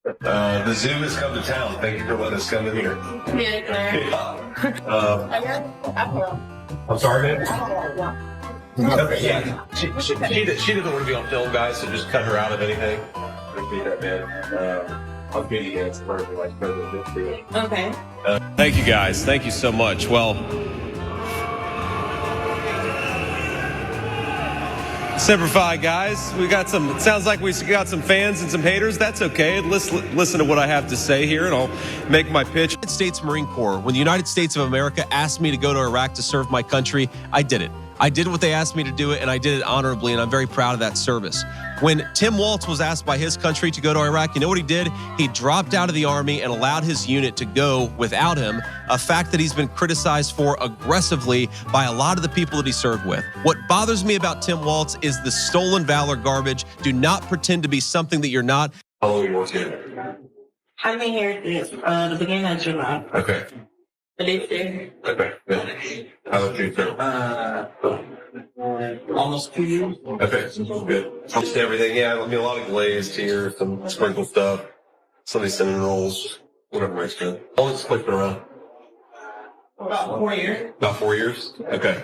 The zoo has come to town. Thank you for letting us come in here. I'm sorry, man. Okay, yeah. She doesn't want to be on film, guys, so just cut her out of anything. Be that man. I'll be the vice president. Okay. Thank you, guys. Thank you so much. Well, Semper Fi, guys. We got some. It sounds like we got some fans and some haters. That's okay. Listen to what I have to say here, and I'll make my pitch. United States Marine Corps. When the United States of America asked me to go to Iraq to serve my country, I did it. I did what they asked me to do it, and I did it honorably, and I'm very proud of that service. When Tim Walz was asked by his country to go to Iraq, you know what he did? He dropped out of the Army and allowed his unit to go without him, a fact that he's been criticized for aggressively by a lot of the people that he served with. What bothers me about Tim Walz is the stolen valor garbage. Do not pretend to be something that you're not. How long have you worked here? I've been here since the beginning of July. Okay. Okay, good. How about you, sir? almost 2 years. Okay, good. Just everything, yeah. I mean, a lot of glazed here, some sprinkled stuff, some of these cinnamon rolls, whatever makes good. How long has this place been around? About 4 years. About 4 years? Okay.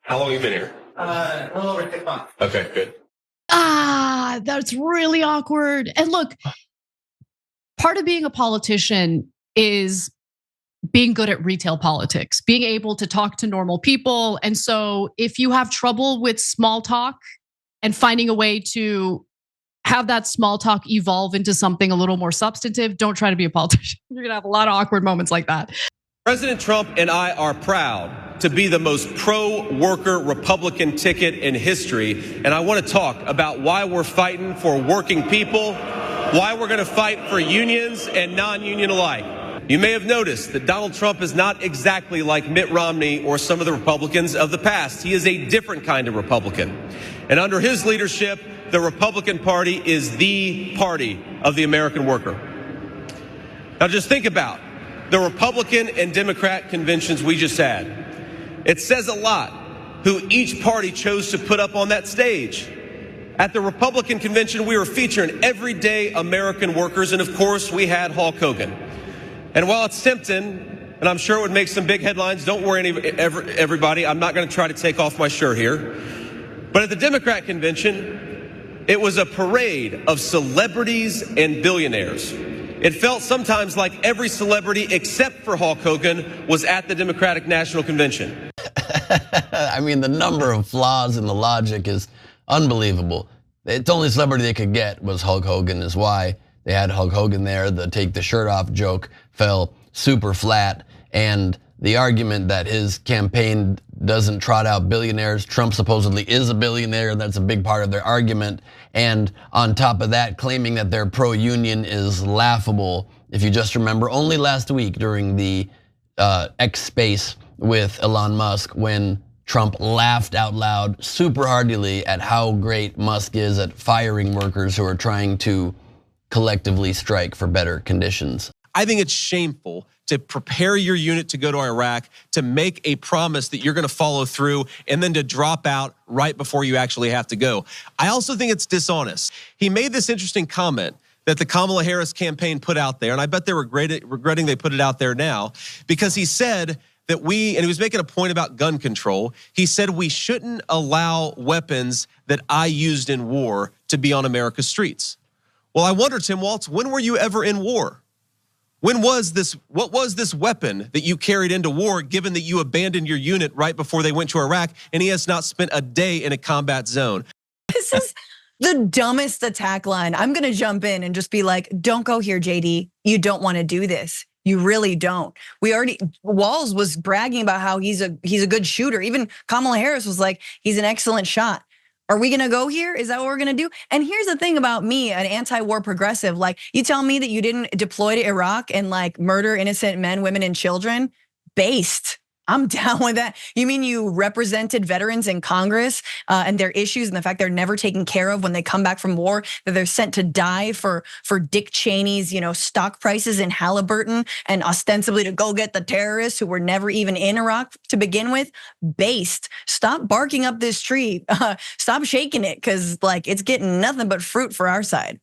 How long have you been here? A little over 6 months. Okay, good. That's really awkward. And look, part of being a politician is being good at retail politics, being able to talk to normal people. And so if you have trouble with small talk and finding a way to have that small talk evolve into something a little more substantive, don't try to be a politician. You're gonna have a lot of awkward moments like that. President Trump and I are proud to be the most pro-worker Republican ticket in history. And I want to talk about why we're fighting for working people, why we're going to fight for unions and non-union alike. You may have noticed that Donald Trump is not exactly like Mitt Romney or some of the Republicans of the past. He is a different kind of Republican. And under his leadership, the Republican Party is the party of the American worker. Now just think about the Republican and Democrat conventions we just had. It says a lot who each party chose to put up on that stage. At the Republican convention, we were featuring everyday American workers, and of course, we had Hulk Hogan. And while it's tempting, and I'm sure it would make some big headlines, don't worry, everybody, I'm not going to try to take off my shirt here. But at the Democrat convention, it was a parade of celebrities and billionaires. It felt sometimes like every celebrity except for Hulk Hogan was at the Democratic National Convention. I mean, the number of flaws in the logic is unbelievable. It's only celebrity they could get was Hulk Hogan, is why they had Hulk Hogan there. The take the shirt off joke fell super flat. And the argument that his campaign doesn't trot out billionaires, Trump supposedly is a billionaire, that's a big part of their argument. And on top of that, claiming that they're pro-union is laughable. If you just remember, only last week during the X space with Elon Musk, when Trump laughed out loud super heartily at how great Musk is at firing workers who are trying to collectively strike for better conditions. I think it's shameful to prepare your unit to go to Iraq, to make a promise that you're going to follow through, and then to drop out right before you actually have to go. I also think it's dishonest. He made this interesting comment that the Kamala Harris campaign put out there, and I bet they're regretting they put it out there now, because he said that and he was making a point about gun control. He said we shouldn't allow weapons that I used in war to be on America's streets. Well, I wonder, Tim Walz, when were you ever in war? What was this weapon that you carried into war, given that you abandoned your unit right before they went to Iraq, and he has not spent a day in a combat zone? This is the dumbest attack line. I'm gonna jump in and just be like, don't go here, JD. You don't wanna do this. You really don't. Walz was bragging about how he's a good shooter. Even Kamala Harris was like, he's an excellent shot. Are we gonna go here? Is that what we're gonna do? And here's the thing about me, an anti-war progressive. Like, you tell me that you didn't deploy to Iraq and like murder innocent men, women, and children? Based. I'm down with that. You mean you represented veterans in Congress and their issues and the fact they're never taken care of when they come back from war, that they're sent to die for Dick Cheney's, stock prices in Halliburton, and ostensibly to go get the terrorists who were never even in Iraq to begin with? Based. Stop barking up this tree. Stop shaking it, because like it's getting nothing but fruit for our side.